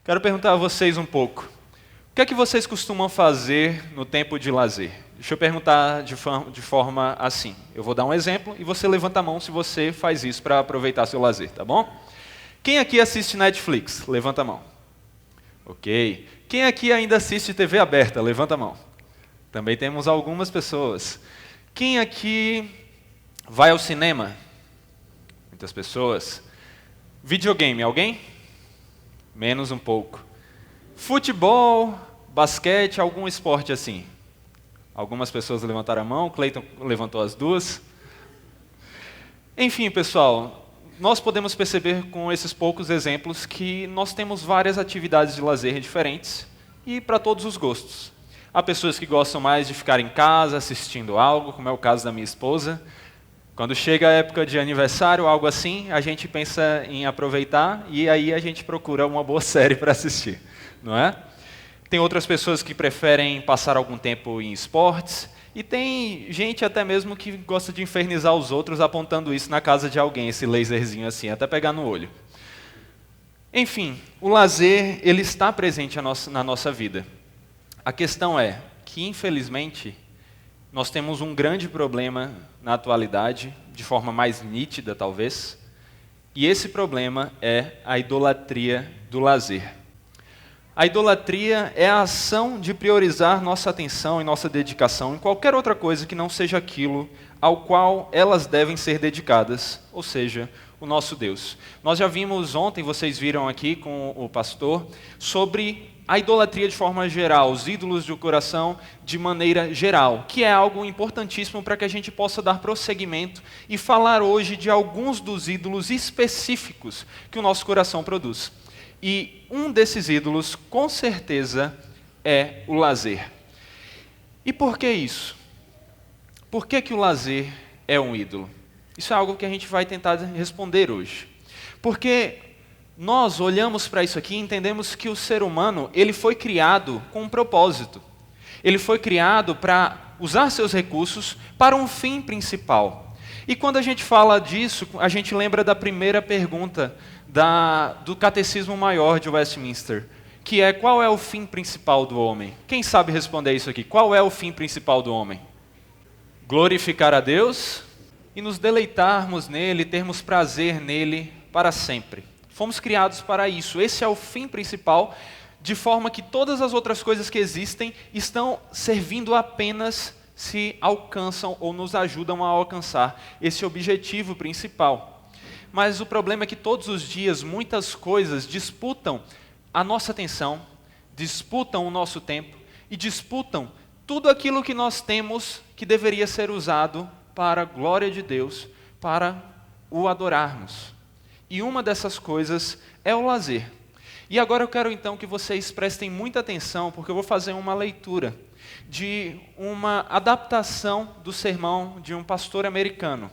Quero perguntar a vocês um pouco. O que é que vocês costumam fazer no tempo de lazer? Deixa eu perguntar de forma assim. Eu vou dar um exemplo e você levanta a mão se você faz isso para aproveitar seu lazer, tá bom? Quem aqui assiste Netflix? Levanta a mão. Ok. Quem aqui ainda assiste TV aberta? Levanta a mão. Também temos algumas pessoas. Quem aqui vai ao cinema? Muitas pessoas. Videogame, alguém? Menos um pouco. Futebol, basquete, algum esporte assim? Algumas pessoas levantaram a mão, Cleiton levantou as duas. Enfim, pessoal, nós podemos perceber com esses poucos exemplos que nós temos várias atividades de lazer diferentes e para todos os gostos. Há pessoas que gostam mais de ficar em casa assistindo algo, como é o caso da minha esposa. Quando chega a época de aniversário, algo assim, a gente pensa em aproveitar e aí a gente procura uma boa série para assistir, não é? Tem outras pessoas que preferem passar algum tempo em esportes e tem gente até mesmo que gosta de infernizar os outros apontando isso na casa de alguém, esse laserzinho assim, até pegar no olho. Enfim, o lazer, ele está presente na nossa vida. A questão é que, infelizmente, nós temos um grande problema na atualidade, de forma mais nítida talvez, e esse problema é a idolatria do lazer. A idolatria é a ação de priorizar nossa atenção e nossa dedicação em qualquer outra coisa que não seja aquilo ao qual elas devem ser dedicadas, ou seja, o nosso Deus. Nós já vimos ontem, vocês viram aqui com o pastor, sobre a idolatria de forma geral, os ídolos do coração de maneira geral, que é algo importantíssimo para que a gente possa dar prosseguimento e falar hoje de alguns dos ídolos específicos que o nosso coração produz. E um desses ídolos, com certeza, é o lazer. E por que isso? Por que o lazer é um ídolo? Isso é algo que a gente vai tentar responder hoje. Porque nós olhamos para isso aqui e entendemos que o ser humano, ele foi criado com um propósito. Ele foi criado para usar seus recursos para um fim principal. E quando a gente fala disso, a gente lembra da primeira pergunta do Catecismo Maior de Westminster, que é: qual é o fim principal do homem? Quem sabe responder isso aqui? Qual é o fim principal do homem? Glorificar a Deus e nos deleitarmos nele, termos prazer nele para sempre. Fomos criados para isso. Esse é o fim principal, de forma que todas as outras coisas que existem estão servindo apenas se alcançam ou nos ajudam a alcançar esse objetivo principal. Mas o problema é que todos os dias muitas coisas disputam a nossa atenção, disputam o nosso tempo e disputam tudo aquilo que nós temos que deveria ser usado para a glória de Deus, para o adorarmos. E uma dessas coisas é o lazer. E agora eu quero então que vocês prestem muita atenção, porque eu vou fazer uma leitura de uma adaptação do sermão de um pastor americano.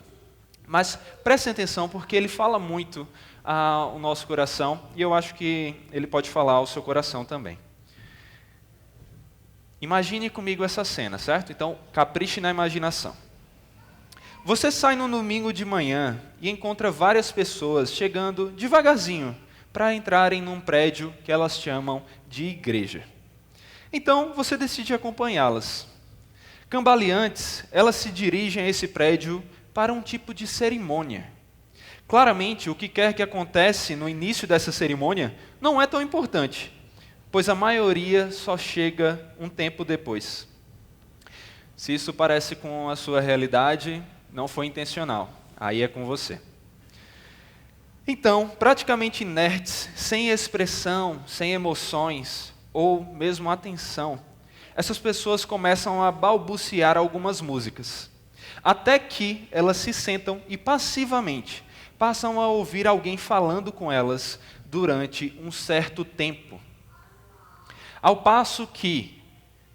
Mas prestem atenção, porque ele fala muito ao nosso coração, e eu acho que ele pode falar ao seu coração também. Imagine comigo essa cena, certo? Então, capriche na imaginação. Você sai no domingo de manhã e encontra várias pessoas chegando devagarzinho para entrarem num prédio que elas chamam de igreja. Então, você decide acompanhá-las. Cambaleantes, elas se dirigem a esse prédio para um tipo de cerimônia. Claramente, o que quer que acontece no início dessa cerimônia não é tão importante, pois a maioria só chega um tempo depois. Se isso parece com a sua realidade, não foi intencional, aí é com você. Então, praticamente inertes, sem expressão, sem emoções, ou mesmo atenção, essas pessoas começam a balbuciar algumas músicas, até que elas se sentam e passivamente passam a ouvir alguém falando com elas durante um certo tempo. Ao passo que,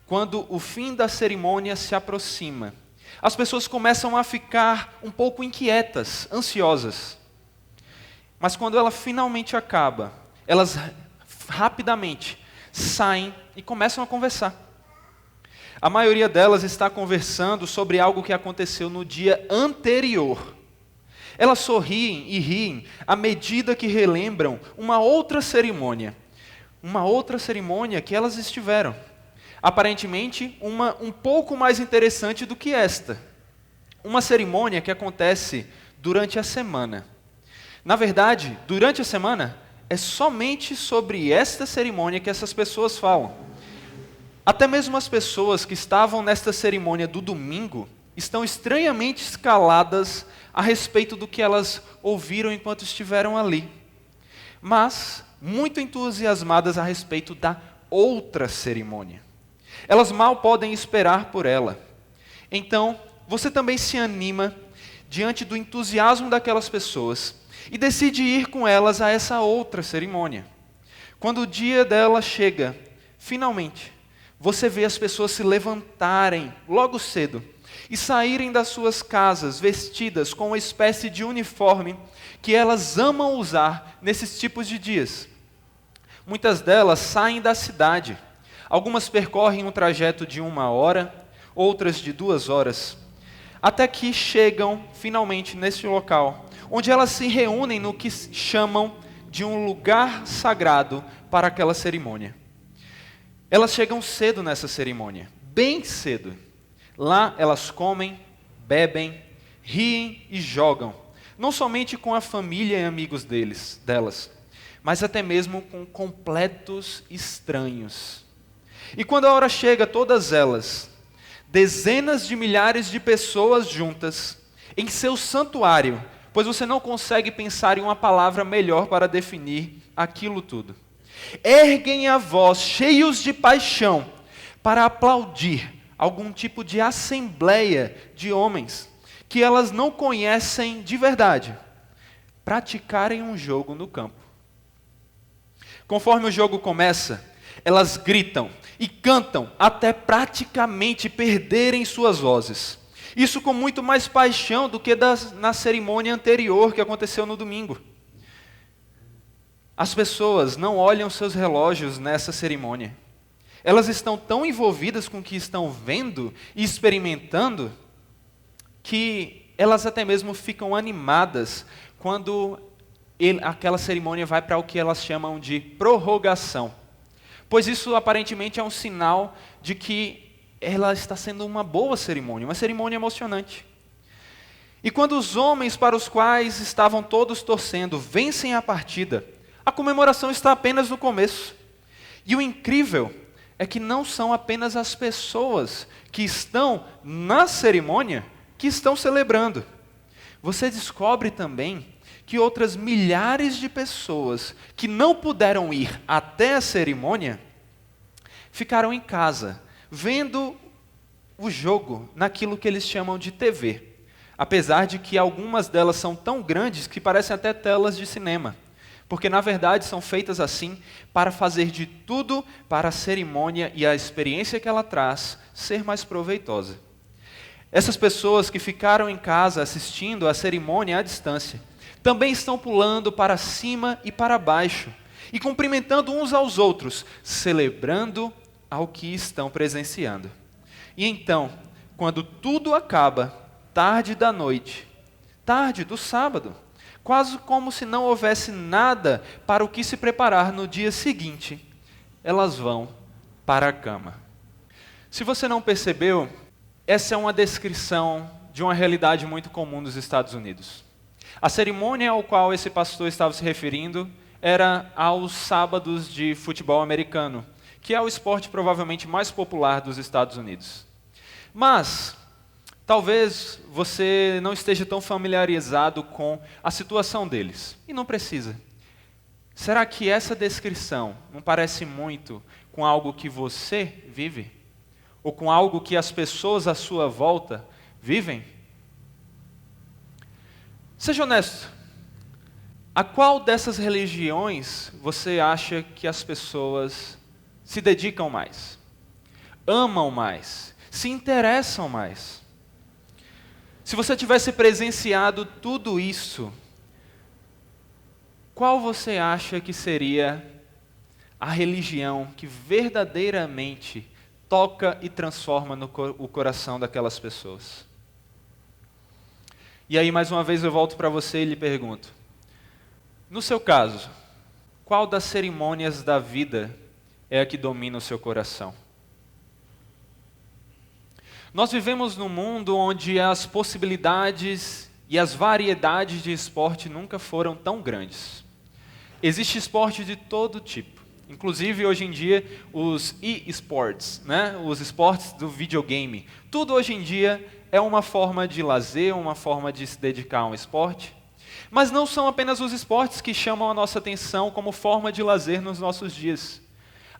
quando o fim da cerimônia se aproxima, as pessoas começam a ficar um pouco inquietas, ansiosas. Mas quando ela finalmente acaba, elas rapidamente saem e começam a conversar. A maioria delas está conversando sobre algo que aconteceu no dia anterior. Elas sorriem e riem à medida que relembram uma outra cerimônia, uma outra cerimônia que elas estiveram. Aparentemente, uma um pouco mais interessante do que esta. Uma cerimônia que acontece durante a semana. Na verdade, durante a semana, é somente sobre esta cerimônia que essas pessoas falam. Até mesmo as pessoas que estavam nesta cerimônia do domingo estão estranhamente escaladas a respeito do que elas ouviram enquanto estiveram ali. Mas muito entusiasmadas a respeito da outra cerimônia. Elas mal podem esperar por ela. Então, você também se anima diante do entusiasmo daquelas pessoas e decide ir com elas a essa outra cerimônia. Quando o dia dela chega, finalmente, você vê as pessoas se levantarem logo cedo e saírem das suas casas vestidas com uma espécie de uniforme que elas amam usar nesses tipos de dias. Muitas delas saem da cidade. Algumas percorrem um trajeto de 1 hora, outras de 2 horas, até que chegam finalmente neste local, onde elas se reúnem no que chamam de um lugar sagrado para aquela cerimônia. Elas chegam cedo nessa cerimônia, bem cedo. Lá elas comem, bebem, riem e jogam, não somente com a família e amigos delas, mas até mesmo com completos estranhos. E quando a hora chega, todas elas, dezenas de milhares de pessoas juntas, em seu santuário, pois você não consegue pensar em uma palavra melhor para definir aquilo tudo, erguem a voz, cheios de paixão, para aplaudir algum tipo de assembleia de homens que elas não conhecem de verdade, praticarem um jogo no campo. Conforme o jogo começa, elas gritam e cantam até praticamente perderem suas vozes. Isso com muito mais paixão do que na cerimônia anterior que aconteceu no domingo. As pessoas não olham seus relógios nessa cerimônia. Elas estão tão envolvidas com o que estão vendo e experimentando que elas até mesmo ficam animadas quando aquela cerimônia vai para o que elas chamam de prorrogação. Pois isso aparentemente é um sinal de que ela está sendo uma boa cerimônia, uma cerimônia emocionante. E quando os homens para os quais estavam todos torcendo vencem a partida, a comemoração está apenas no começo. E o incrível é que não são apenas as pessoas que estão na cerimônia que estão celebrando. Você descobre também que outras milhares de pessoas que não puderam ir até a cerimônia ficaram em casa, vendo o jogo naquilo que eles chamam de TV. Apesar de que algumas delas são tão grandes que parecem até telas de cinema. Porque na verdade são feitas assim para fazer de tudo para a cerimônia e a experiência que ela traz ser mais proveitosa. Essas pessoas que ficaram em casa assistindo à cerimônia à distância, também estão pulando para cima e para baixo, e cumprimentando uns aos outros, celebrando ao que estão presenciando. E então, quando tudo acaba, tarde da noite, tarde do sábado, quase como se não houvesse nada para o que se preparar no dia seguinte, elas vão para a cama. Se você não percebeu, essa é uma descrição de uma realidade muito comum nos Estados Unidos. A cerimônia ao qual esse pastor estava se referindo era aos sábados de futebol americano, que é o esporte provavelmente mais popular dos Estados Unidos. Mas talvez você não esteja tão familiarizado com a situação deles, e não precisa. Será que essa descrição não parece muito com algo que você vive? Ou com algo que as pessoas à sua volta vivem? Seja honesto. A qual dessas religiões você acha que as pessoas se dedicam mais? Amam mais? Se interessam mais? Se você tivesse presenciado tudo isso, qual você acha que seria a religião que verdadeiramente toca e transforma o coração daquelas pessoas? E aí, mais uma vez, eu volto para você e lhe pergunto, no seu caso, qual das cerimônias da vida é a que domina o seu coração? Nós vivemos num mundo onde as possibilidades e as variedades de esporte nunca foram tão grandes. Existe esporte de todo tipo. Inclusive, hoje em dia, os e-sports, né? Os esportes do videogame. Tudo hoje em dia é uma forma de lazer, uma forma de se dedicar a um esporte. Mas não são apenas os esportes que chamam a nossa atenção como forma de lazer nos nossos dias.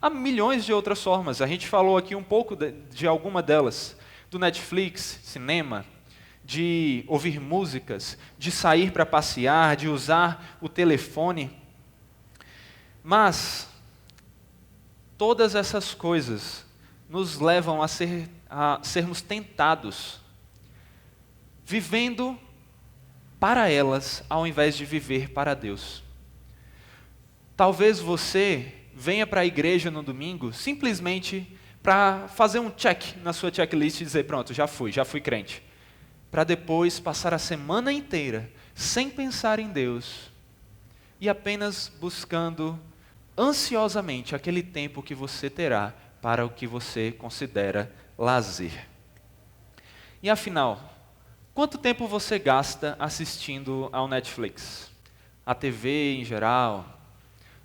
Há milhões de outras formas. A gente falou aqui um pouco de alguma delas. Do Netflix, cinema, de ouvir músicas, de sair para passear, de usar o telefone. Mas todas essas coisas nos levam a sermos tentados, vivendo para elas, ao invés de viver para Deus. Talvez você venha para a igreja no domingo simplesmente para fazer um check na sua checklist e dizer, pronto, já fui crente. Para depois passar a semana inteira sem pensar em Deus e apenas buscando ansiosamente aquele tempo que você terá para o que você considera lazer. E afinal, quanto tempo você gasta assistindo ao Netflix, à TV em geral,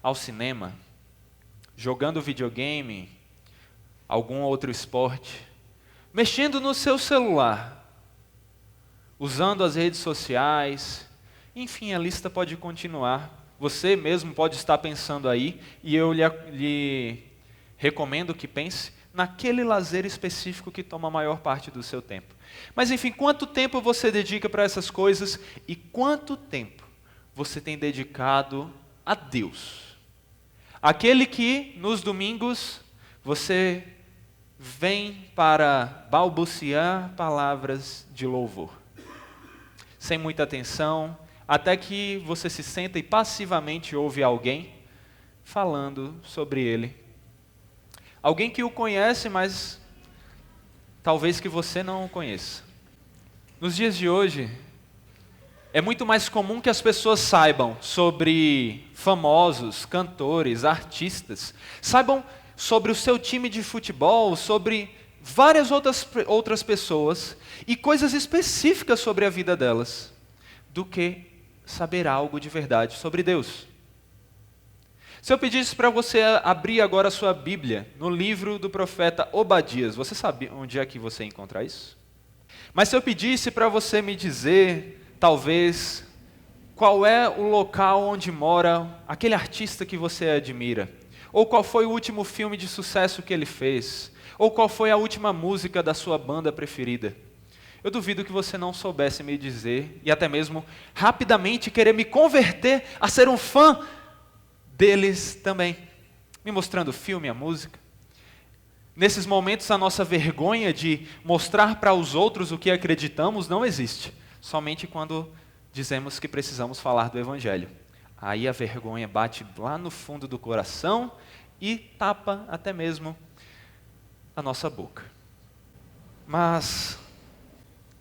ao cinema, jogando videogame, algum outro esporte, mexendo no seu celular, usando as redes sociais, enfim, a lista pode continuar. Você mesmo pode estar pensando aí, e eu lhe recomendo que pense naquele lazer específico que toma a maior parte do seu tempo. Mas enfim, quanto tempo você dedica para essas coisas e quanto tempo você tem dedicado a Deus? Aquele que nos domingos você vem para balbuciar palavras de louvor, sem muita atenção, até que você se senta e passivamente ouve alguém falando sobre ele. Alguém que o conhece, mas talvez que você não o conheça. Nos dias de hoje, é muito mais comum que as pessoas saibam sobre famosos, cantores, artistas, saibam sobre o seu time de futebol, sobre várias outras pessoas e coisas específicas sobre a vida delas, do que saber algo de verdade sobre Deus. Se eu pedisse para você abrir agora a sua Bíblia no livro do profeta Obadias, você sabe onde é que você encontra isso? Mas se eu pedisse para você me dizer, talvez, qual é o local onde mora aquele artista que você admira, ou qual foi o último filme de sucesso que ele fez, ou qual foi a última música da sua banda preferida, eu duvido que você não soubesse me dizer, e até mesmo rapidamente querer me converter a ser um fã deles também, me mostrando o filme, a música. Nesses momentos, a nossa vergonha de mostrar para os outros o que acreditamos não existe, somente quando dizemos que precisamos falar do Evangelho. Aí a vergonha bate lá no fundo do coração e tapa até mesmo a nossa boca. Mas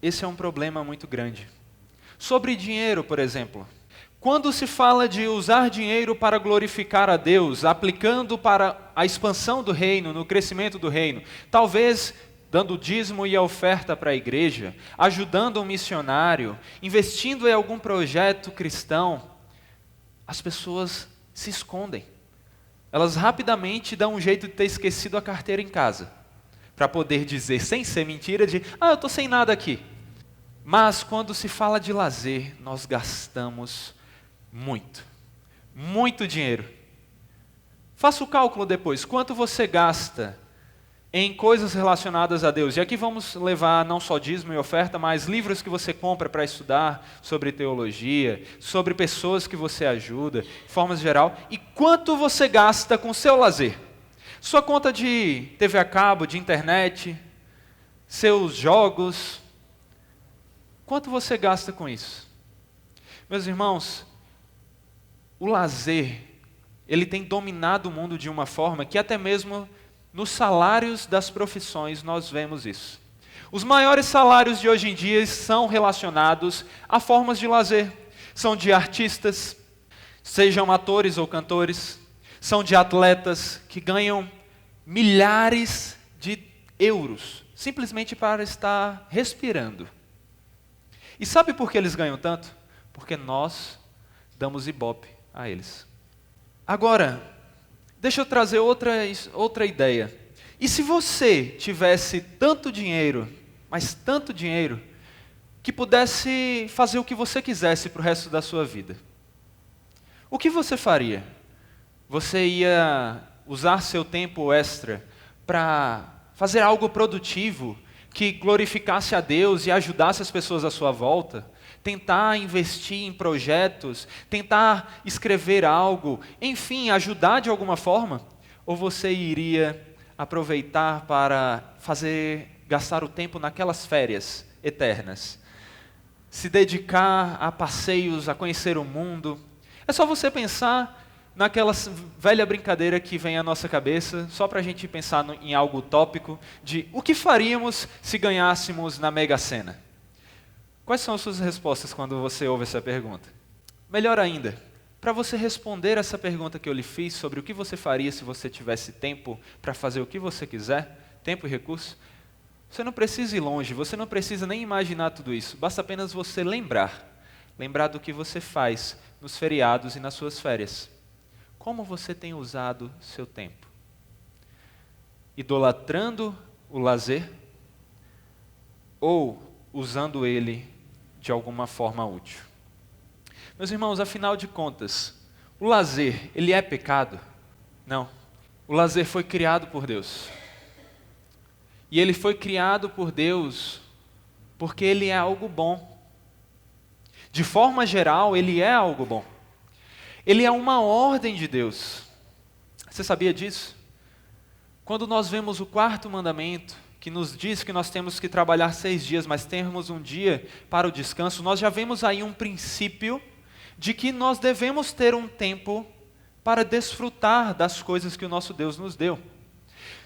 esse é um problema muito grande. Sobre dinheiro, por exemplo. Quando se fala de usar dinheiro para glorificar a Deus, aplicando para a expansão do reino, no crescimento do reino, talvez dando o dízimo e a oferta para a igreja, ajudando um missionário, investindo em algum projeto cristão, as pessoas se escondem. Elas rapidamente dão um jeito de ter esquecido a carteira em casa, para poder dizer, sem ser mentira, eu estou sem nada aqui. Mas quando se fala de lazer, nós gastamos muito dinheiro. Faça o cálculo depois, quanto você gasta em coisas relacionadas a Deus. E aqui vamos levar não só dízimo e oferta, mas livros que você compra para estudar sobre teologia, sobre pessoas que você ajuda, de forma geral. E quanto você gasta com o seu lazer? Sua conta de TV a cabo, de internet, seus jogos. Quanto você gasta com isso? Meus irmãos, o lazer, ele tem dominado o mundo de uma forma que até mesmo nos salários das profissões nós vemos isso. Os maiores salários de hoje em dia são relacionados a formas de lazer. São de artistas, sejam atores ou cantores, são de atletas que ganham milhares de euros, simplesmente para estar respirando. E sabe por que eles ganham tanto? Porque nós damos ibope a eles. Agora, deixa eu trazer outra ideia. E se você tivesse tanto dinheiro, mas tanto dinheiro, que pudesse fazer o que você quisesse para o resto da sua vida? O que você faria? Você ia usar seu tempo extra para fazer algo produtivo que glorificasse a Deus e ajudasse as pessoas à sua volta? Tentar investir em projetos, tentar escrever algo, enfim, ajudar de alguma forma? Ou você iria aproveitar para gastar o tempo naquelas férias eternas? Se dedicar a passeios, a conhecer o mundo? É só você pensar naquela velha brincadeira que vem à nossa cabeça, só para a gente pensar em algo utópico, de o que faríamos se ganhássemos na Mega Sena? Quais são as suas respostas quando você ouve essa pergunta? Melhor ainda, para você responder essa pergunta que eu lhe fiz sobre o que você faria se você tivesse tempo para fazer o que você quiser, tempo e recurso, você não precisa ir longe, você não precisa nem imaginar tudo isso, basta apenas você lembrar do que você faz nos feriados e nas suas férias. Como você tem usado seu tempo? Idolatrando o lazer ou usando ele de alguma forma útil? Meus irmãos, afinal de contas, o lazer, ele é pecado? Não. O lazer foi criado por Deus. E ele foi criado por Deus porque ele é algo bom. De forma geral, ele é algo bom. Ele é uma ordem de Deus. Você sabia disso? Quando nós vemos o 4º mandamento, que nos diz que nós temos que trabalhar 6 dias, mas temos um dia para o descanso, nós já vemos aí um princípio de que nós devemos ter um tempo para desfrutar das coisas que o nosso Deus nos deu.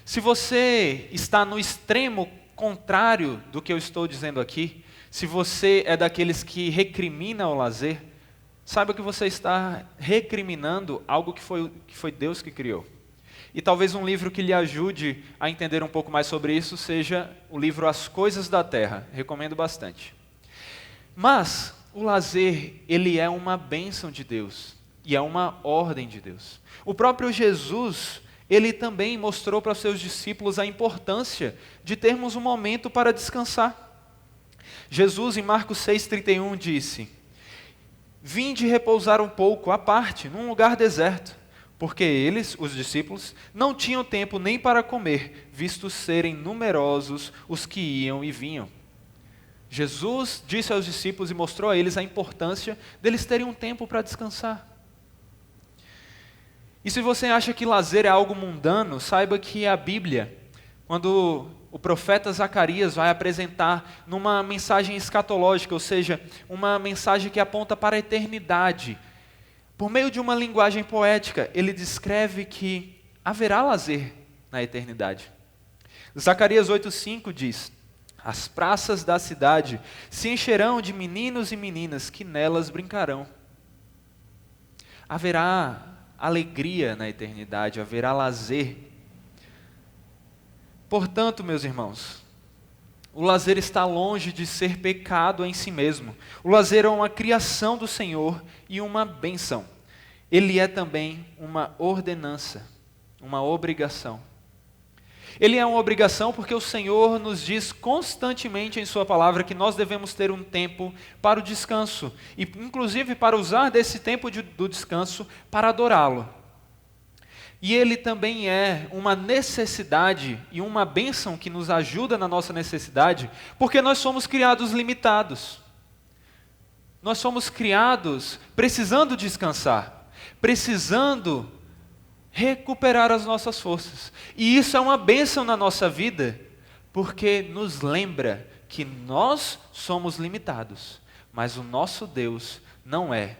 Se você está no extremo contrário do que eu estou dizendo aqui, se você é daqueles que recrimina o lazer, saiba que você está recriminando algo que foi Deus que criou. E talvez um livro que lhe ajude a entender um pouco mais sobre isso seja o livro As Coisas da Terra. Recomendo bastante. Mas o lazer, ele é uma bênção de Deus e é uma ordem de Deus. O próprio Jesus, ele também mostrou para os seus discípulos a importância de termos um momento para descansar. Jesus, em Marcos 6,31, disse: "Vinde repousar um pouco à parte, num lugar deserto, porque eles, os discípulos, não tinham tempo nem para comer, visto serem numerosos os que iam e vinham." Jesus disse aos discípulos e mostrou a eles a importância deles terem um tempo para descansar. E se você acha que lazer é algo mundano, saiba que a Bíblia, quando o profeta Zacarias vai apresentar numa mensagem escatológica, ou seja, uma mensagem que aponta para a eternidade, por meio de uma linguagem poética, ele descreve que haverá lazer na eternidade. Zacarias 8,5 diz: "As praças da cidade se encherão de meninos e meninas que nelas brincarão." Haverá alegria na eternidade, haverá lazer. Portanto, meus irmãos, o lazer está longe de ser pecado em si mesmo. O lazer é uma criação do Senhor e uma bênção. Ele é também uma ordenança, uma obrigação. Ele é uma obrigação porque o Senhor nos diz constantemente em sua palavra que nós devemos ter um tempo para o descanso, e inclusive para usar desse tempo do descanso para adorá-lo. E ele também é uma necessidade e uma bênção que nos ajuda na nossa necessidade, porque nós somos criados limitados. Nós somos criados precisando descansar, precisando recuperar as nossas forças. E isso é uma bênção na nossa vida, porque nos lembra que nós somos limitados, mas o nosso Deus não é.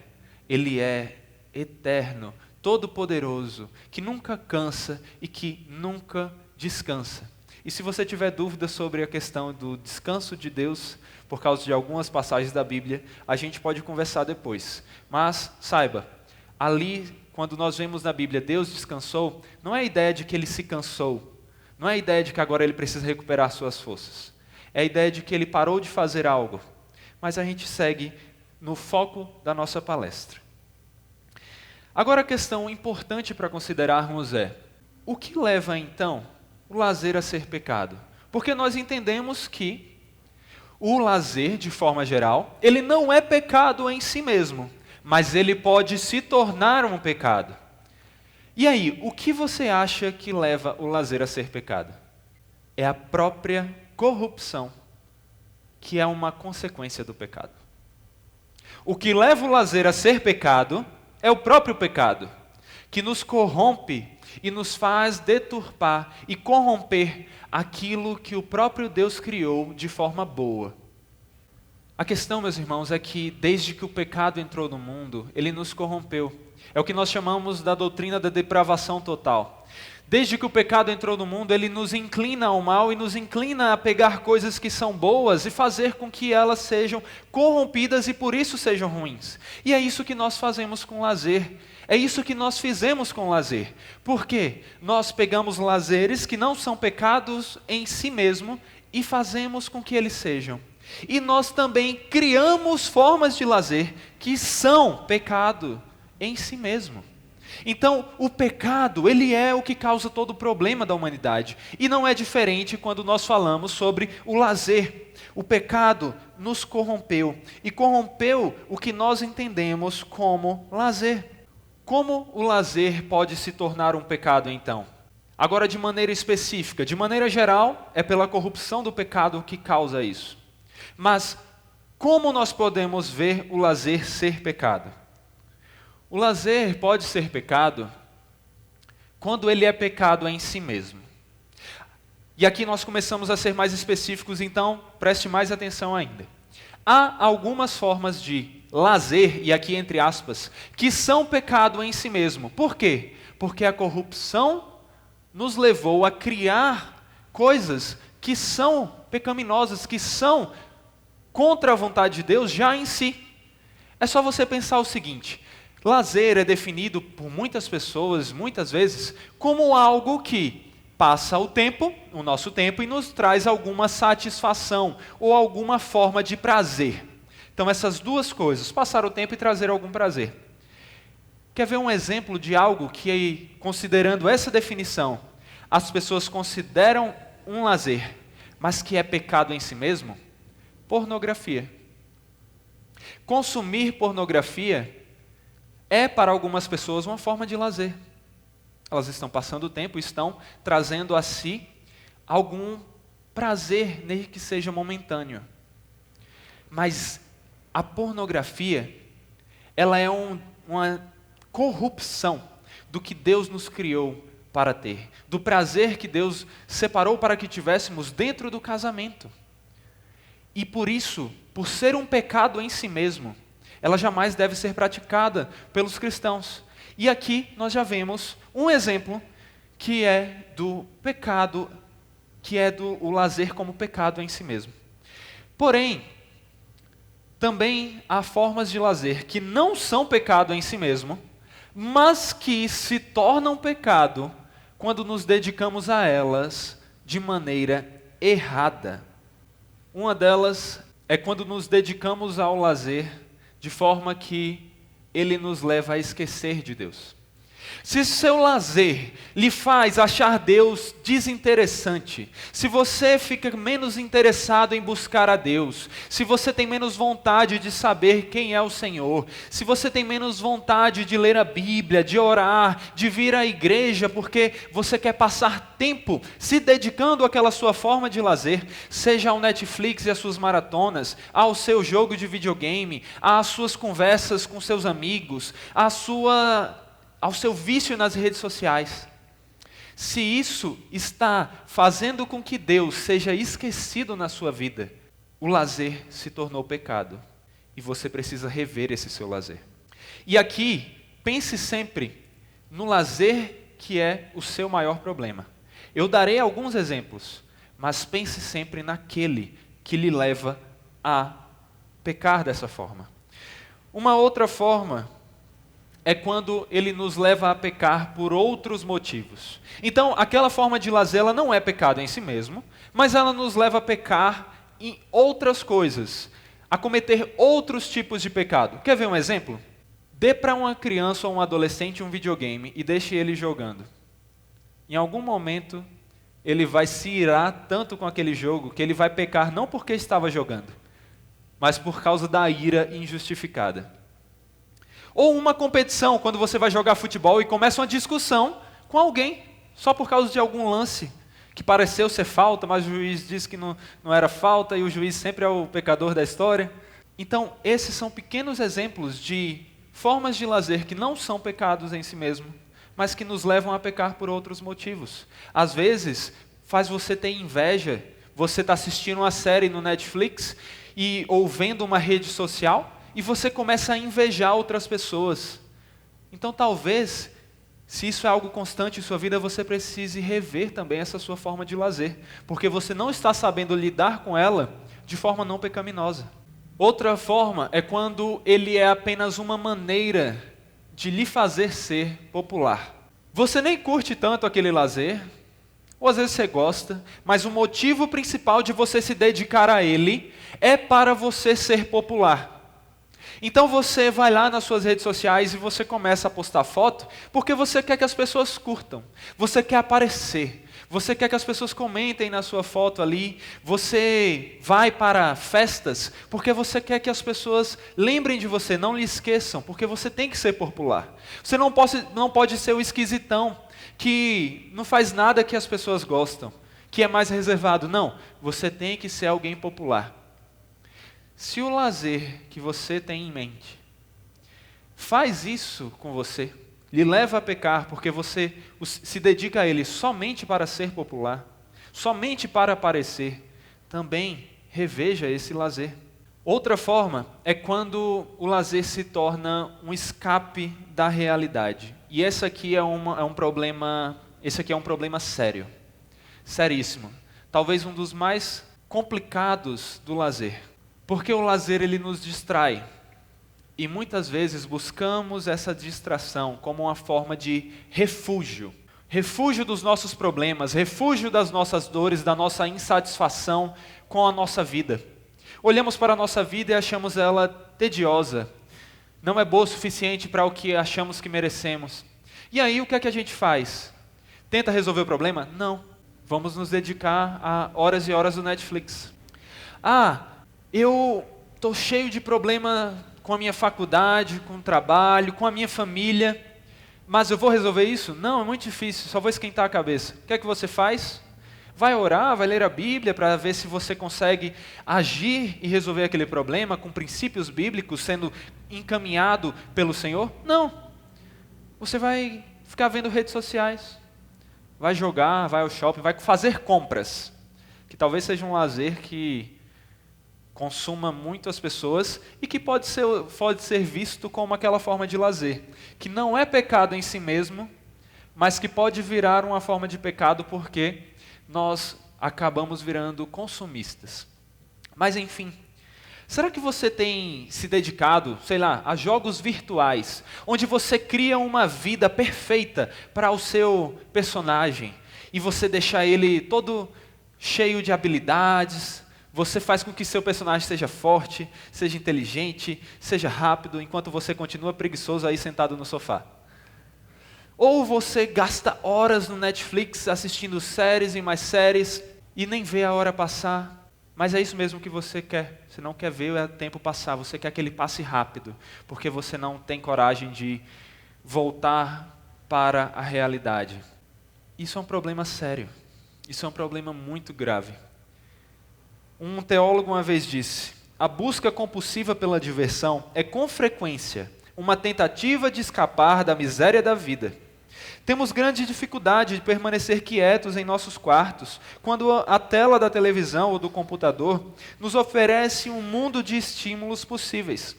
Ele é eterno, todo-poderoso, que nunca cansa e que nunca descansa. E se você tiver dúvidas sobre a questão do descanso de Deus, por causa de algumas passagens da Bíblia, a gente pode conversar depois. Mas saiba, Ali, quando nós vemos na Bíblia, Deus descansou, não é a ideia de que ele se cansou, não é a ideia de que agora ele precisa recuperar suas forças, é a ideia de que ele parou de fazer algo, mas a gente segue no foco da nossa palestra. Agora a questão importante para considerarmos é, o que leva então o lazer a ser pecado? Porque nós entendemos que o lazer, de forma geral, ele não é pecado em si mesmo, mas ele pode se tornar um pecado. E aí, o que você acha que leva o lazer a ser pecado? É a própria corrupção, que é uma consequência do pecado. O que leva o lazer a ser pecado é o próprio pecado, que nos corrompe e nos faz deturpar e corromper aquilo que o próprio Deus criou de forma boa. A questão, meus irmãos, é que desde que o pecado entrou no mundo, ele nos corrompeu. É o que nós chamamos da doutrina da depravação total. Desde que o pecado entrou no mundo, ele nos inclina ao mal e nos inclina a pegar coisas que são boas e fazer com que elas sejam corrompidas e por isso sejam ruins. E é isso que nós fazemos com lazer. É isso que nós fizemos com lazer. Por quê? Nós pegamos lazeres que não são pecados em si mesmo e fazemos com que eles sejam. E nós também criamos formas de lazer que são pecado em si mesmo. Então, o pecado, ele é o que causa todo o problema da humanidade. E não é diferente quando nós falamos sobre o lazer. O pecado nos corrompeu e corrompeu o que nós entendemos como lazer. Como o lazer pode se tornar um pecado, então? Agora, de maneira específica, de maneira geral, é pela corrupção do pecado que causa isso. Mas, como nós podemos ver o lazer ser pecado? O lazer pode ser pecado quando ele é pecado em si mesmo. E aqui nós começamos a ser mais específicos, então preste mais atenção ainda. Há algumas formas de lazer, e aqui entre aspas, que são pecado em si mesmo. Por quê? Porque a corrupção nos levou a criar coisas que são pecaminosas, que são contra a vontade de Deus já em si. É só você pensar o seguinte: lazer é definido por muitas pessoas, muitas vezes, como algo que passa o nosso tempo, e nos traz alguma satisfação ou alguma forma de prazer. Então essas duas coisas, passar o tempo e trazer algum prazer. Quer ver um exemplo de algo que, considerando essa definição, as pessoas consideram um lazer, mas que é pecado em si mesmo? Pornografia. Consumir pornografia é para algumas pessoas uma forma de lazer. Elas estão passando o tempo, estão trazendo a si algum prazer, nem que seja momentâneo. Mas a pornografia, ela é uma corrupção do que Deus nos criou para ter, do prazer que Deus separou para que tivéssemos dentro do casamento. E por isso, por ser um pecado em si mesmo, ela jamais deve ser praticada pelos cristãos. E aqui nós já vemos um exemplo que é do pecado, que é do lazer como pecado em si mesmo. Porém, também há formas de lazer que não são pecado em si mesmo, mas que se tornam pecado quando nos dedicamos a elas de maneira errada. Uma delas é quando nos dedicamos ao lazer de forma que ele nos leva a esquecer de Deus. Se seu lazer lhe faz achar Deus desinteressante, se você fica menos interessado em buscar a Deus, se você tem menos vontade de saber quem é o Senhor, se você tem menos vontade de ler a Bíblia, de orar, de vir à igreja, porque você quer passar tempo se dedicando àquela sua forma de lazer, seja ao Netflix e às suas maratonas, ao seu jogo de videogame, às suas conversas com seus amigos, ao seu vício nas redes sociais. Se isso está fazendo com que Deus seja esquecido na sua vida, o lazer se tornou pecado. E você precisa rever esse seu lazer. E aqui, pense sempre no lazer que é o seu maior problema. Eu darei alguns exemplos, mas pense sempre naquele que lhe leva a pecar dessa forma. Uma outra forma é quando ele nos leva a pecar por outros motivos. Então, aquela forma de lazer, ela não é pecado em si mesmo, mas ela nos leva a pecar em outras coisas, a cometer outros tipos de pecado. Quer ver um exemplo? Dê para uma criança ou um adolescente um videogame e deixe ele jogando. Em algum momento, ele vai se irar tanto com aquele jogo que ele vai pecar não porque estava jogando, mas por causa da ira injustificada. Ou uma competição, quando você vai jogar futebol e começa uma discussão com alguém, só por causa de algum lance que pareceu ser falta, mas o juiz disse que não era falta e o juiz sempre é o pecador da história. Então, esses são pequenos exemplos de formas de lazer que não são pecados em si mesmo, mas que nos levam a pecar por outros motivos. Às vezes, faz você ter inveja, você está assistindo uma série no Netflix ou vendo uma rede social, e você começa a invejar outras pessoas. Então, talvez, se isso é algo constante em sua vida, você precise rever também essa sua forma de lazer, porque você não está sabendo lidar com ela de forma não pecaminosa. Outra forma é quando ele é apenas uma maneira de lhe fazer ser popular. Você nem curte tanto aquele lazer, ou às vezes você gosta, mas o motivo principal de você se dedicar a ele é para você ser popular. Então você vai lá nas suas redes sociais e você começa a postar foto porque você quer que as pessoas curtam, você quer aparecer, você quer que as pessoas comentem na sua foto ali, você vai para festas porque você quer que as pessoas lembrem de você, não lhe esqueçam, porque você tem que ser popular. Você não pode ser o esquisitão que não faz nada que as pessoas gostam, que é mais reservado. Não, você tem que ser alguém popular. Se o lazer que você tem em mente faz isso com você, lhe leva a pecar porque você se dedica a ele somente para ser popular, somente para aparecer, também reveja esse lazer. Outra forma é quando o lazer se torna um escape da realidade. E esse aqui é um problema sério, seríssimo. Talvez um dos mais complicados do lazer. Porque o lazer ele nos distrai, e muitas vezes buscamos essa distração como uma forma de refúgio. Refúgio dos nossos problemas, refúgio das nossas dores, da nossa insatisfação com a nossa vida. Olhamos para a nossa vida e achamos ela tediosa, não é boa o suficiente para o que achamos que merecemos. E aí o que é que a gente faz? Tenta resolver o problema? Não. Vamos nos dedicar a horas e horas do Netflix. Eu estou cheio de problema com a minha faculdade, com o trabalho, com a minha família, mas eu vou resolver isso? Não, é muito difícil, só vou esquentar a cabeça. O que é que você faz? Vai orar, vai ler a Bíblia para ver se você consegue agir e resolver aquele problema com princípios bíblicos sendo encaminhado pelo Senhor? Não. Você vai ficar vendo redes sociais, vai jogar, vai ao shopping, vai fazer compras, que talvez seja um lazer que consuma muito as pessoas e que pode ser visto como aquela forma de lazer, que não é pecado em si mesmo, mas que pode virar uma forma de pecado porque nós acabamos virando consumistas. Mas enfim, será que você tem se dedicado, a jogos virtuais, onde você cria uma vida perfeita para o seu personagem e você deixa ele todo cheio de habilidades? Você faz com que seu personagem seja forte, seja inteligente, seja rápido, enquanto você continua preguiçoso aí sentado no sofá. Ou você gasta horas no Netflix assistindo séries e mais séries e nem vê a hora passar. Mas é isso mesmo que você quer. Você não quer ver o tempo passar, você quer que ele passe rápido, porque você não tem coragem de voltar para a realidade. Isso é um problema sério. Isso é um problema muito grave. Um teólogo uma vez disse: a busca compulsiva pela diversão é com frequência uma tentativa de escapar da miséria da vida. Temos grande dificuldade de permanecer quietos em nossos quartos, quando a tela da televisão ou do computador nos oferece um mundo de estímulos possíveis.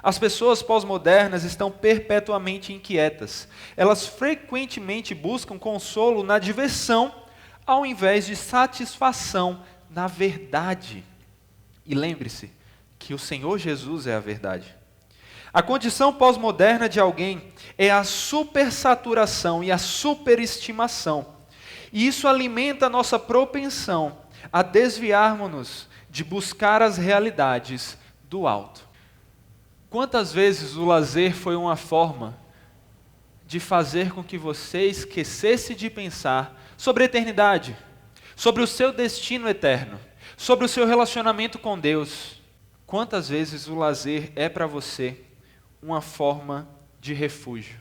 As pessoas pós-modernas estão perpetuamente inquietas. Elas frequentemente buscam consolo na diversão, ao invés de satisfação na verdade. E lembre-se que o Senhor Jesus é a verdade. A condição pós-moderna de alguém é a supersaturação e a superestimação. E isso alimenta a nossa propensão a desviarmos-nos de buscar as realidades do alto. Quantas vezes o lazer foi uma forma de fazer com que você esquecesse de pensar sobre a eternidade, sobre o seu destino eterno, sobre o seu relacionamento com Deus? Quantas vezes o lazer é para você uma forma de refúgio?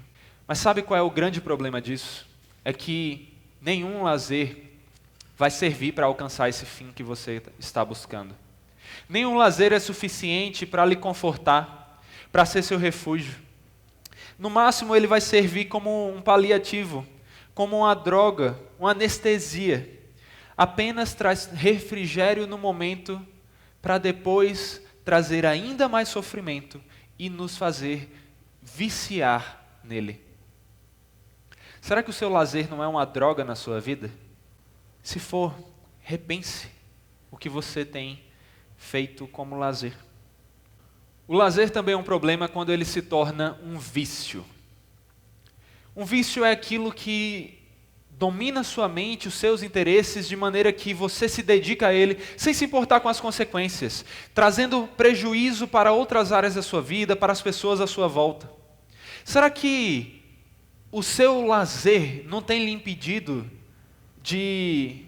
Mas sabe qual é o grande problema disso? É que nenhum lazer vai servir para alcançar esse fim que você está buscando. Nenhum lazer é suficiente para lhe confortar, para ser seu refúgio. No máximo ele vai servir como um paliativo, como uma droga, uma anestesia. Apenas traz refrigério no momento para depois trazer ainda mais sofrimento e nos fazer viciar nele. Será que o seu lazer não é uma droga na sua vida? Se for, repense o que você tem feito como lazer. O lazer também é um problema quando ele se torna um vício. Um vício é aquilo que domina sua mente, os seus interesses, de maneira que você se dedica a ele, sem se importar com as consequências, trazendo prejuízo para outras áreas da sua vida, para as pessoas à sua volta. Será que o seu lazer não tem lhe impedido de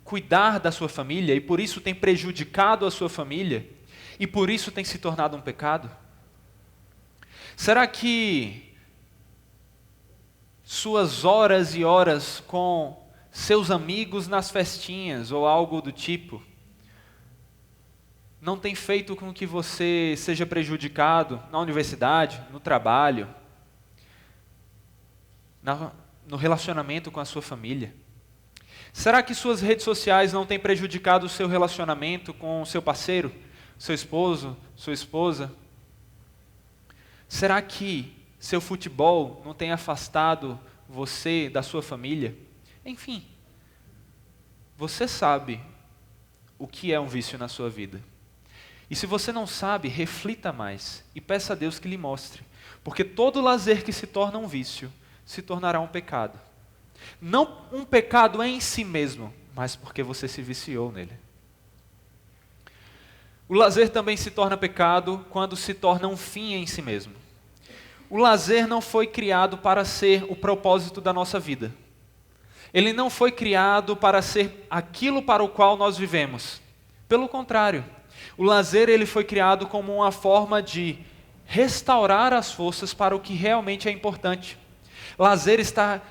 cuidar da sua família e por isso tem prejudicado a sua família e por isso tem se tornado um pecado? Será que suas horas e horas com seus amigos nas festinhas ou algo do tipo não tem feito com que você seja prejudicado na universidade, no trabalho, no relacionamento com a sua família? Será que suas redes sociais não têm prejudicado o seu relacionamento com o seu parceiro, seu esposo, sua esposa? Será que seu futebol não tem afastado você da sua família? Enfim, você sabe o que é um vício na sua vida. E se você não sabe, reflita mais e peça a Deus que lhe mostre. Porque todo lazer que se torna um vício, se tornará um pecado. Não um pecado em si mesmo, mas porque você se viciou nele. O lazer também se torna pecado quando se torna um fim em si mesmo. O lazer não foi criado para ser o propósito da nossa vida. Ele não foi criado para ser aquilo para o qual nós vivemos. Pelo contrário, o lazer ele foi criado como uma forma de restaurar as forças para o que realmente é importante. Lazer está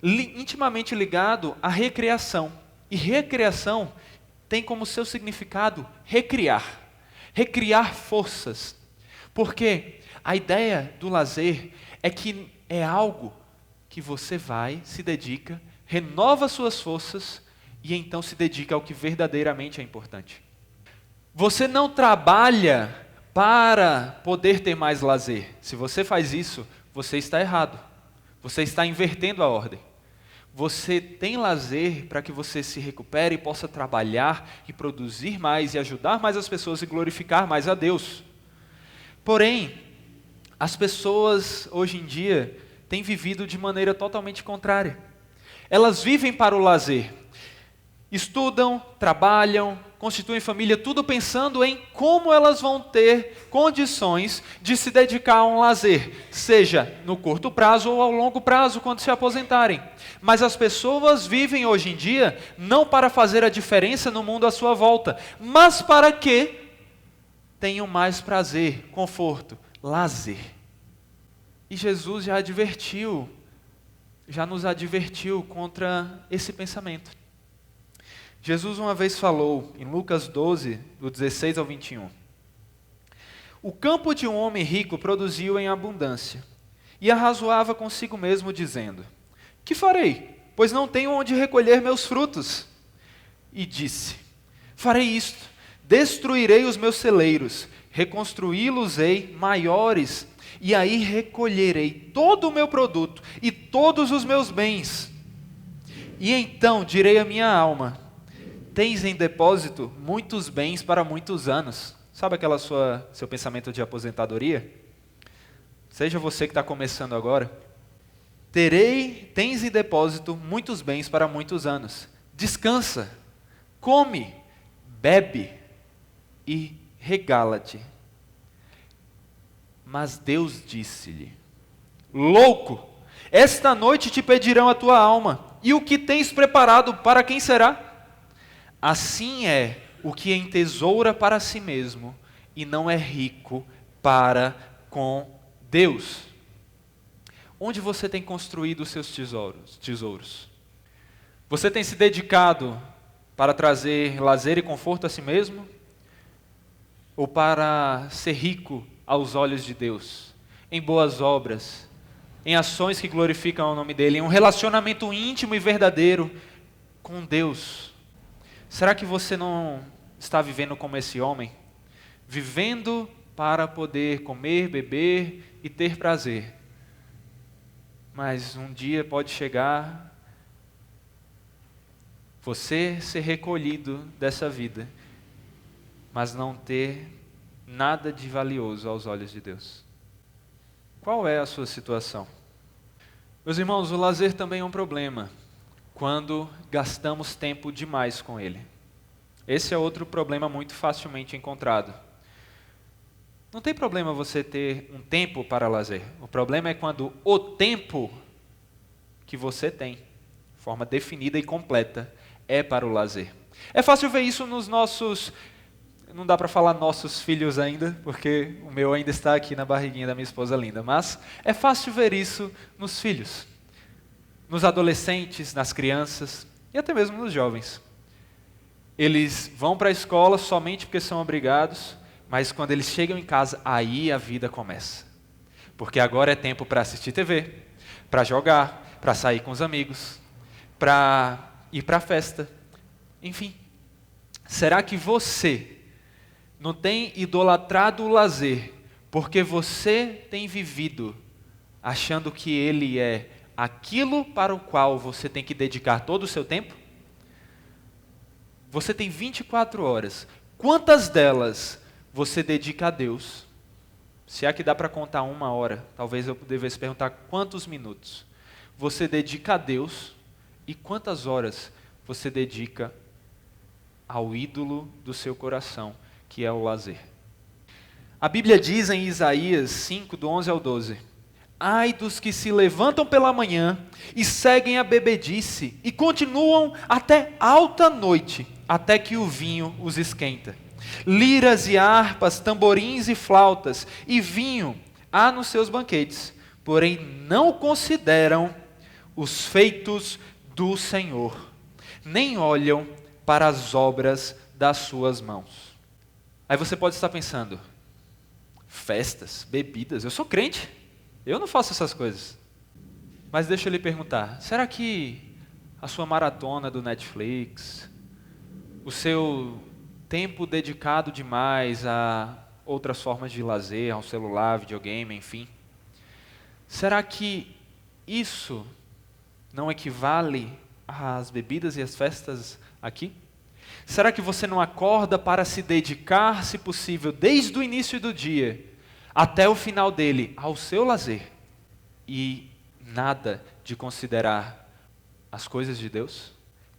intimamente ligado à recreação. E recreação tem como seu significado recriar. Recriar forças. Porque a ideia do lazer é que é algo que você vai, se dedica, renova suas forças e então se dedica ao que verdadeiramente é importante. Você não trabalha para poder ter mais lazer. Se você faz isso, você está errado. Você está invertendo a ordem. Você tem lazer para que você se recupere e possa trabalhar e produzir mais e ajudar mais as pessoas e glorificar mais a Deus. Porém, as pessoas hoje em dia têm vivido de maneira totalmente contrária. Elas vivem para o lazer. Estudam, trabalham, constituem família, tudo pensando em como elas vão ter condições de se dedicar a um lazer, seja no curto prazo ou ao longo prazo, quando se aposentarem. Mas as pessoas vivem hoje em dia não para fazer a diferença no mundo à sua volta, mas para que tenham mais prazer, conforto, lazer. E Jesus já nos advertiu contra esse pensamento. Jesus uma vez falou, em Lucas 12, do 16 ao 21, o campo de um homem rico produziu em abundância, e arrazoava consigo mesmo, dizendo, que farei, pois não tenho onde recolher meus frutos? E disse, farei isto, destruirei os meus celeiros, reconstruí-los-ei maiores, e aí recolherei todo o meu produto e todos os meus bens. E então direi à minha alma, tens em depósito muitos bens para muitos anos. Sabe aquela seu pensamento de aposentadoria? seja você que está começando agora, tens em depósito muitos bens para muitos anos. Descansa, come, bebe e regala-te. Mas Deus disse-lhe: louco, esta noite te pedirão a tua alma, e o que tens preparado para quem será? Assim é o que entesoura para si mesmo, e não é rico para com Deus. Onde você tem construído os seus tesouros? Você tem se dedicado para trazer lazer e conforto a si mesmo? Ou para ser rico aos olhos de Deus? Em boas obras, em ações que glorificam o nome dEle, em um relacionamento íntimo e verdadeiro com Deus. Será que você não está vivendo como esse homem? Vivendo para poder comer, beber e ter prazer. Mas um dia pode chegar você ser recolhido dessa vida, mas não ter nada de valioso aos olhos de Deus. Qual é a sua situação? Meus irmãos, o lazer também é um problema quando gastamos tempo demais com ele. Esse é outro problema muito facilmente encontrado. Não tem problema você ter um tempo para lazer. O problema é quando o tempo que você tem, de forma definida e completa, é para o lazer. É fácil ver isso nos nossos... Não dá para falar nossos filhos ainda, porque o meu ainda está aqui na barriguinha da minha esposa linda. Mas é fácil ver isso nos filhos, nos adolescentes, nas crianças e até mesmo nos jovens. Eles vão para a escola somente porque são obrigados, mas quando eles chegam em casa, aí a vida começa. Porque agora é tempo para assistir TV, para jogar, para sair com os amigos, para ir para a festa. Enfim, será que você não tem idolatrado o lazer porque você tem vivido achando que ele é aquilo para o qual você tem que dedicar todo o seu tempo? Você tem 24 horas. Quantas delas você dedica a Deus? Se é que dá para contar 1 hora, talvez eu devesse perguntar quantos minutos você dedica a Deus e quantas horas você dedica ao ídolo do seu coração, que é o lazer. A Bíblia diz em Isaías 5, do 11 ao 12: ai dos que se levantam pela manhã e seguem a bebedice e continuam até alta noite, até que o vinho os esquenta. Liras e harpas, tamborins e flautas, e vinho há nos seus banquetes, porém não consideram os feitos do Senhor, nem olham para as obras das suas mãos. Aí você pode estar pensando, festas, bebidas, eu sou crente, eu não faço essas coisas. Mas deixa eu lhe perguntar, será que a sua maratona do Netflix, o seu tempo dedicado demais a outras formas de lazer, ao celular, videogame, enfim, será que isso não equivale às bebidas e às festas aqui? Será que você não acorda para se dedicar, se possível, desde o início do dia até o final dele, ao seu lazer, e nada de considerar as coisas de Deus,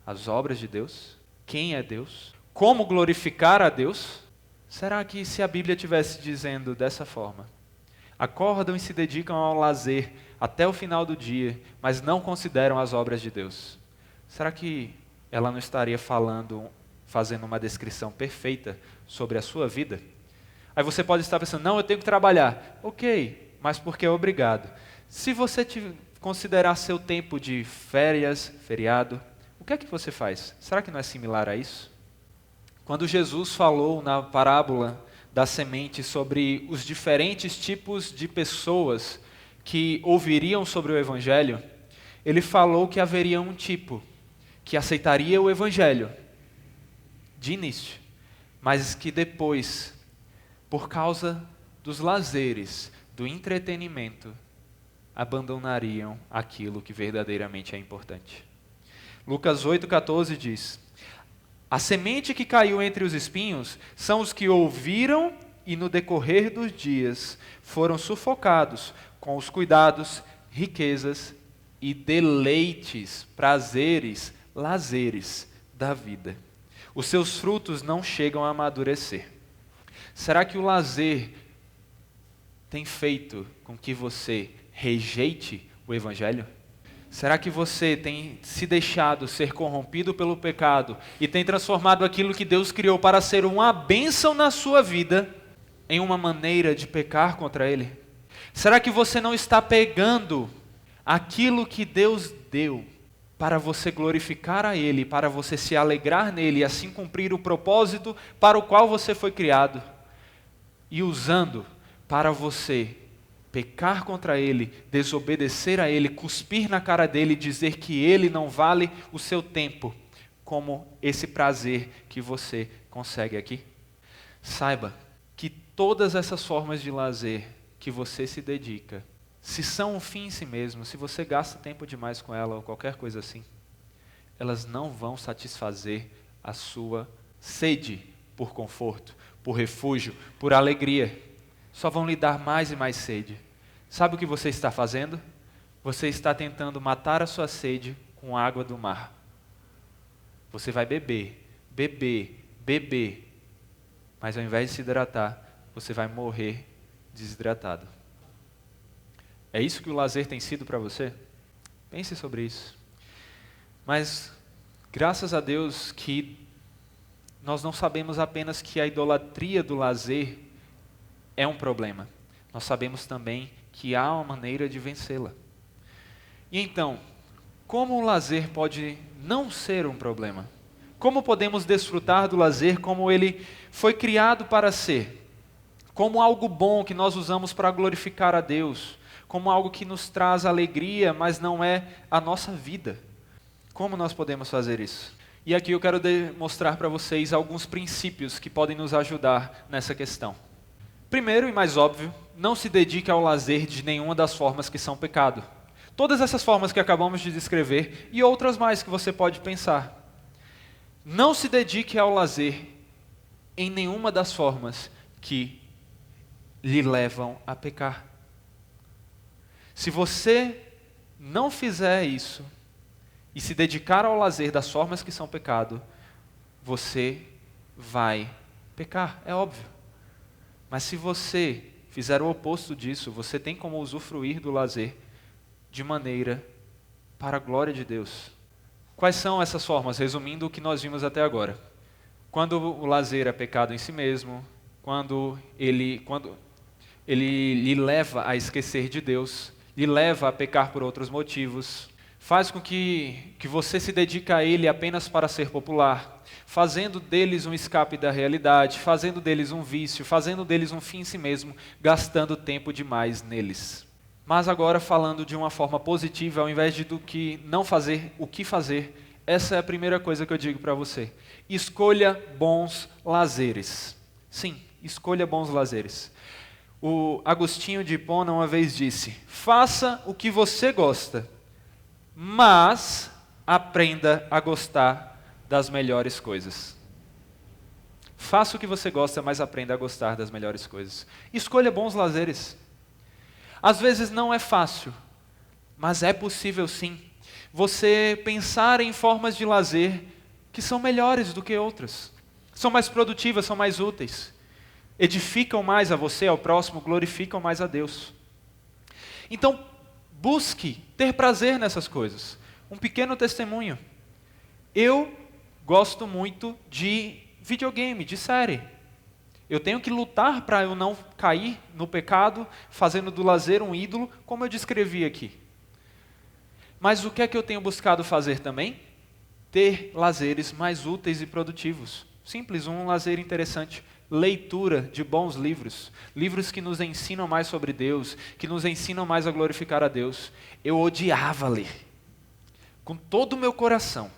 as obras de Deus, quem é Deus, como glorificar a Deus? Será que se a Bíblia estivesse dizendo dessa forma, acordam e se dedicam ao lazer até o final do dia, mas não consideram as obras de Deus, será que ela não estaria fazendo uma descrição perfeita sobre a sua vida? Aí você pode estar pensando, não, eu tenho que trabalhar. Ok, mas porque é obrigado. Se você considerar seu tempo de férias, feriado, o que é que você faz? Será que não é similar a isso? Quando Jesus falou na parábola da semente sobre os diferentes tipos de pessoas que ouviriam sobre o Evangelho, ele falou que haveria um tipo que aceitaria o Evangelho de início, mas que depois, por causa dos lazeres, do entretenimento, abandonariam aquilo que verdadeiramente é importante. Lucas 8,14 diz: a semente que caiu entre os espinhos são os que ouviram e no decorrer dos dias foram sufocados com os cuidados, riquezas e deleites, prazeres, lazeres da vida. Os seus frutos não chegam a amadurecer. Será que o lazer tem feito com que você rejeite o Evangelho? Será que você tem se deixado ser corrompido pelo pecado e tem transformado aquilo que Deus criou para ser uma bênção na sua vida em uma maneira de pecar contra Ele? Será que você não está pegando aquilo que Deus deu para você glorificar a Ele, para você se alegrar nele e assim cumprir o propósito para o qual você foi criado, e usando para você pecar contra Ele, desobedecer a Ele, cuspir na cara dele e dizer que Ele não vale o seu tempo, como esse prazer que você consegue aqui? Saiba que todas essas formas de lazer que você se dedica, se são um fim em si mesmo, se você gasta tempo demais com ela ou qualquer coisa assim, elas não vão satisfazer a sua sede por conforto, por refúgio, por alegria. Só vão lhe dar mais e mais sede. Sabe o que você está fazendo? Você está tentando matar a sua sede com água do mar. Você vai beber, beber, beber, mas ao invés de se hidratar, você vai morrer desidratado. É isso que o lazer tem sido para você? Pense sobre isso. Mas, graças a Deus que nós não sabemos apenas que a idolatria do lazer é um problema. Nós sabemos também que há uma maneira de vencê-la. E então, como o lazer pode não ser um problema? Como podemos desfrutar do lazer como ele foi criado para ser? Como algo bom que nós usamos para glorificar a Deus, como algo que nos traz alegria, mas não é a nossa vida. Como nós podemos fazer isso? E aqui eu quero mostrar para vocês alguns princípios que podem nos ajudar nessa questão. Primeiro e mais óbvio, não se dedique ao lazer de nenhuma das formas que são pecado. Todas essas formas que acabamos de descrever e outras mais que você pode pensar. Não se dedique ao lazer em nenhuma das formas que lhe levam a pecar. Se você não fizer isso e se dedicar ao lazer das formas que são pecado, você vai pecar, é óbvio. Mas se você fizer o oposto disso, você tem como usufruir do lazer de maneira para a glória de Deus. Quais são essas formas? Resumindo o que nós vimos até agora. Quando o lazer é pecado em si mesmo, quando ele lhe leva a esquecer de Deus, lhe leva a pecar por outros motivos, faz com que você se dedique a Ele apenas para ser popular, fazendo deles um escape da realidade, fazendo deles um vício, fazendo deles um fim em si mesmo, gastando tempo demais neles. Mas agora falando de uma forma positiva, ao invés de do que não fazer, o que fazer, essa é a primeira coisa que eu digo para você. Escolha bons lazeres. Sim, escolha bons lazeres. O Agostinho de Hipona uma vez disse: faça o que você gosta, mas aprenda a gostar das melhores coisas. Faça o que você gosta, mas aprenda a gostar das melhores coisas. Escolha bons lazeres. Às vezes não é fácil, mas é possível sim. Você pensar em formas de lazer que são melhores do que outras. São mais produtivas, são mais úteis. Edificam mais a você, ao próximo, glorificam mais a Deus. Então, busque ter prazer nessas coisas. Um pequeno testemunho. Eu gosto muito de videogame, de série. Eu tenho que lutar para eu não cair no pecado, fazendo do lazer um ídolo, como eu descrevi aqui. Mas o que é que eu tenho buscado fazer também? Ter lazeres mais úteis e produtivos. Simples, um lazer interessante. Leitura de bons livros. Livros que nos ensinam mais sobre Deus, que nos ensinam mais a glorificar a Deus. Eu odiava ler. Com todo o meu coração.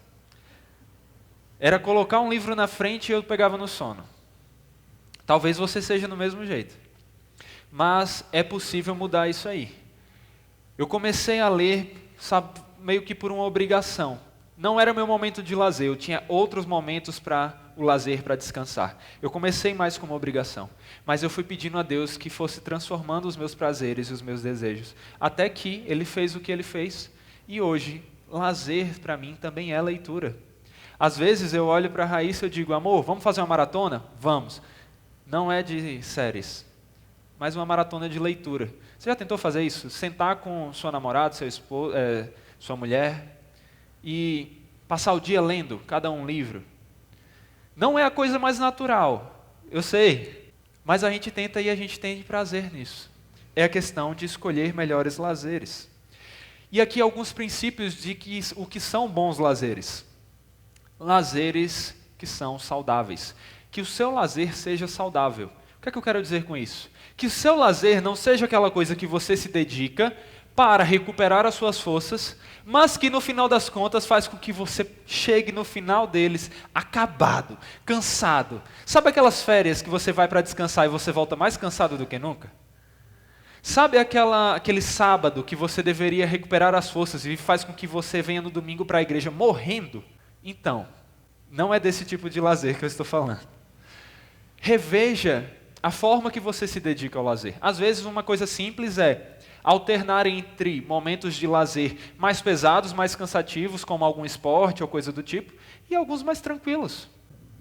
Era colocar um livro na frente e eu pegava no sono. Talvez você seja do mesmo jeito. Mas é possível mudar isso aí. Eu comecei a ler, meio que por uma obrigação. Não era meu momento de lazer, eu tinha outros momentos para o lazer para descansar. Eu comecei mais como obrigação, mas eu fui pedindo a Deus que fosse transformando os meus prazeres e os meus desejos, até que Ele fez o que Ele fez, e hoje, lazer para mim também é leitura. Às vezes eu olho para a Raíssa e eu digo, amor, vamos fazer uma maratona? Vamos. Não é de séries, mas uma maratona de leitura. Você já tentou fazer isso? Sentar com sua namorada, seu esposo, sua mulher, e passar o dia lendo cada um livro? Não é a coisa mais natural, eu sei, mas a gente tenta e a gente tem prazer nisso. É a questão de escolher melhores lazeres. E aqui alguns princípios de o que são bons lazeres. Lazeres que são saudáveis. Que o seu lazer seja saudável. O que é que eu quero dizer com isso? Que o seu lazer não seja aquela coisa que você se dedica para recuperar as suas forças, mas que no final das contas faz com que você chegue no final deles acabado, cansado. Sabe aquelas férias que você vai para descansar e você volta mais cansado do que nunca? Sabe aquele sábado que você deveria recuperar as forças e faz com que você venha no domingo para a igreja morrendo? Então, não é desse tipo de lazer que eu estou falando. Reveja a forma que você se dedica ao lazer. Às vezes uma coisa simples é alternar entre momentos de lazer mais pesados, mais cansativos, como algum esporte ou coisa do tipo, e alguns mais tranquilos.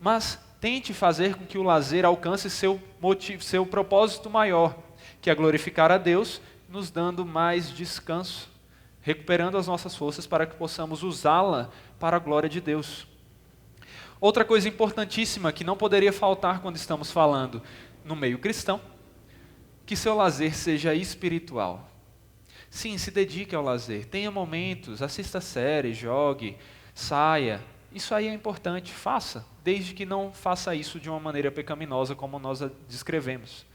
Mas tente fazer com que o lazer alcance seu propósito maior, que é glorificar a Deus, nos dando mais descanso, recuperando as nossas forças para que possamos usá-la para a glória de Deus. Outra coisa importantíssima que não poderia faltar quando estamos falando no meio cristão, que seu lazer seja espiritual. Sim, se dedique ao lazer, tenha momentos, assista séries, jogue, saia. Isso aí é importante, faça, desde que não faça isso de uma maneira pecaminosa como nós a descrevemos.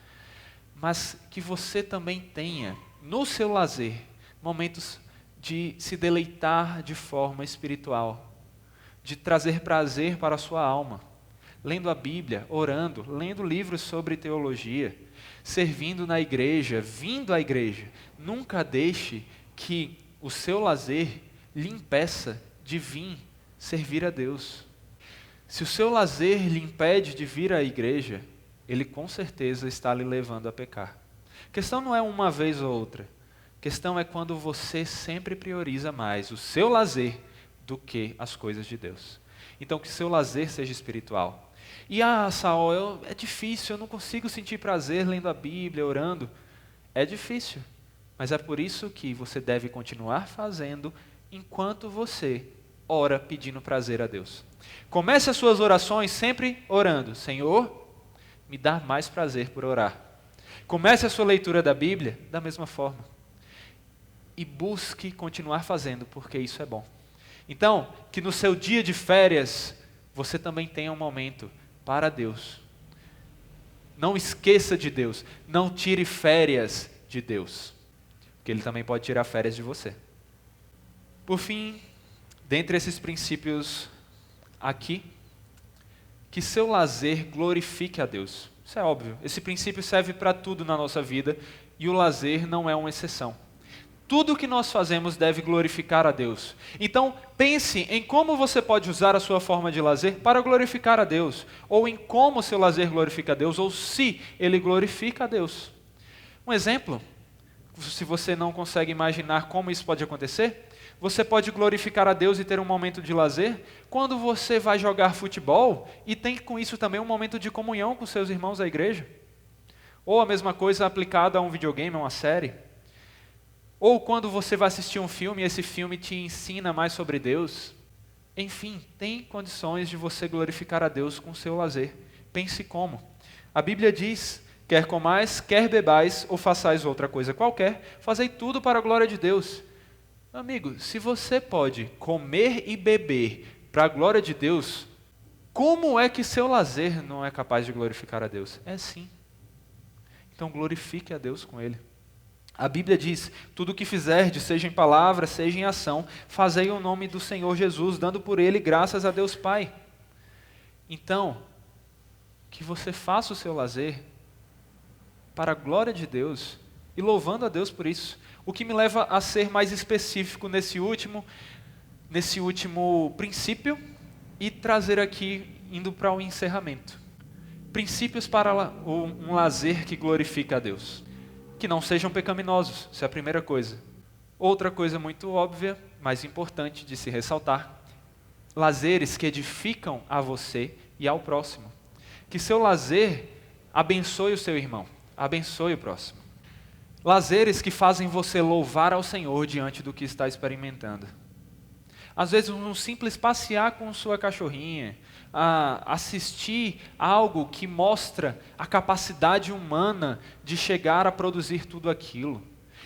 Mas que você também tenha, no seu lazer, momentos de se deleitar de forma espiritual, de trazer prazer para a sua alma, lendo a Bíblia, orando, lendo livros sobre teologia, servindo na igreja, vindo à igreja. Nunca deixe que o seu lazer lhe impeça de vir servir a Deus. Se o seu lazer lhe impede de vir à igreja, ele com certeza está lhe levando a pecar. A questão não é uma vez ou outra. A questão é quando você sempre prioriza mais o seu lazer do que as coisas de Deus. Então que seu lazer seja espiritual. E Saul, é difícil, eu não consigo sentir prazer lendo a Bíblia, orando. É difícil, mas é por isso que você deve continuar fazendo enquanto você ora pedindo prazer a Deus. Comece as suas orações sempre orando, Senhor, me dá mais prazer por orar. Comece a sua leitura da Bíblia da mesma forma. E busque continuar fazendo, porque isso é bom. Então, que no seu dia de férias, você também tenha um momento para Deus. Não esqueça de Deus. Não tire férias de Deus. Porque Ele também pode tirar férias de você. Por fim, dentre esses princípios aqui, que seu lazer glorifique a Deus. Isso é óbvio. Esse princípio serve para tudo na nossa vida e o lazer não é uma exceção. Tudo o que nós fazemos deve glorificar a Deus. Então, pense em como você pode usar a sua forma de lazer para glorificar a Deus, ou em como o seu lazer glorifica a Deus, ou se ele glorifica a Deus. Um exemplo, se você não consegue imaginar como isso pode acontecer, você pode glorificar a Deus e ter um momento de lazer quando você vai jogar futebol e tem com isso também um momento de comunhão com seus irmãos da igreja. Ou a mesma coisa aplicada a um videogame, a uma série. Ou quando você vai assistir um filme e esse filme te ensina mais sobre Deus. Enfim, tem condições de você glorificar a Deus com o seu lazer. Pense como. A Bíblia diz, quer comais, quer bebais, ou façais outra coisa qualquer, fazei tudo para a glória de Deus. Amigo, se você pode comer e beber para a glória de Deus, como é que seu lazer não é capaz de glorificar a Deus? É sim. Então glorifique a Deus com ele. A Bíblia diz, tudo o que fizerdes, seja em palavra, seja em ação, fazei o nome do Senhor Jesus, dando por ele graças a Deus Pai. Então, que você faça o seu lazer para a glória de Deus e louvando a Deus por isso. O que me leva a ser mais específico nesse último princípio e trazer aqui indo para o encerramento. Princípios para um lazer que glorifica a Deus. Que não sejam pecaminosos, isso é a primeira coisa. Outra coisa muito óbvia, mas importante de se ressaltar: lazeres que edificam a você e ao próximo. Que seu lazer abençoe o seu irmão, abençoe o próximo. Lazeres que fazem você louvar ao Senhor diante do que está experimentando. Às vezes um simples passear com sua cachorrinha, assistir algo que mostra a capacidade humana de chegar a produzir tudo aquilo.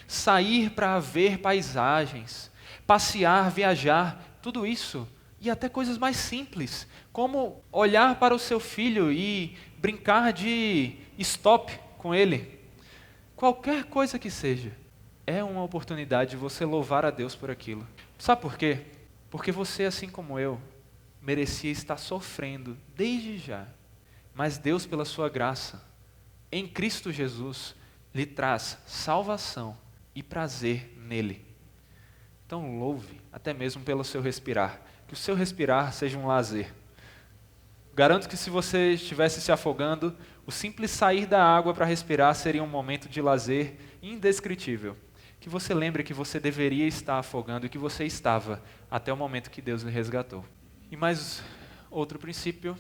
Sair para ver paisagens, passear, viajar, tudo isso. E até coisas mais simples, como olhar para o seu filho e brincar de stop com ele. Qualquer coisa que seja, é uma oportunidade de você louvar a Deus por aquilo. Sabe por quê? Porque você, assim como eu, merecia estar sofrendo desde já. Mas Deus, pela sua graça, em Cristo Jesus, lhe traz salvação e prazer nele. Então louve, até mesmo pelo seu respirar. Que o seu respirar seja um lazer. Garanto que se você estivesse se afogando, o simples sair da água para respirar seria um momento de lazer indescritível. Que você lembre que você deveria estar afogando e que você estava até o momento que Deus lhe resgatou. E mais outro princípio: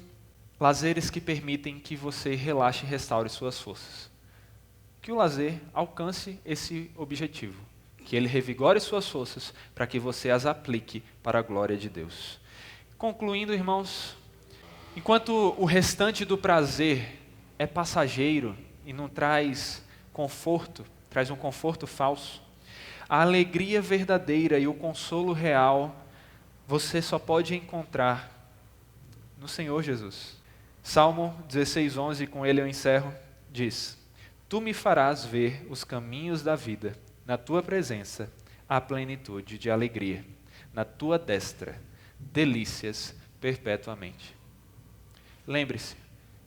lazeres que permitem que você relaxe e restaure suas forças. Que o lazer alcance esse objetivo. Que ele revigore suas forças para que você as aplique para a glória de Deus. Concluindo, irmãos, enquanto o restante do prazer é passageiro e não traz conforto, traz um conforto falso, a alegria verdadeira e o consolo real você só pode encontrar no Senhor Jesus. Salmo 16:11, com ele eu encerro, diz: Tu me farás ver os caminhos da vida. Na tua presença há plenitude de alegria. Na tua destra, delícias perpetuamente. Lembre-se,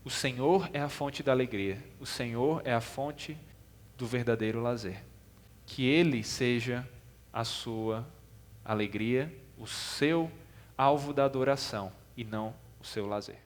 o Senhor é a fonte da alegria. O Senhor é a fonte do verdadeiro lazer. Que Ele seja a sua alegria, o seu alvo da adoração e não o seu lazer.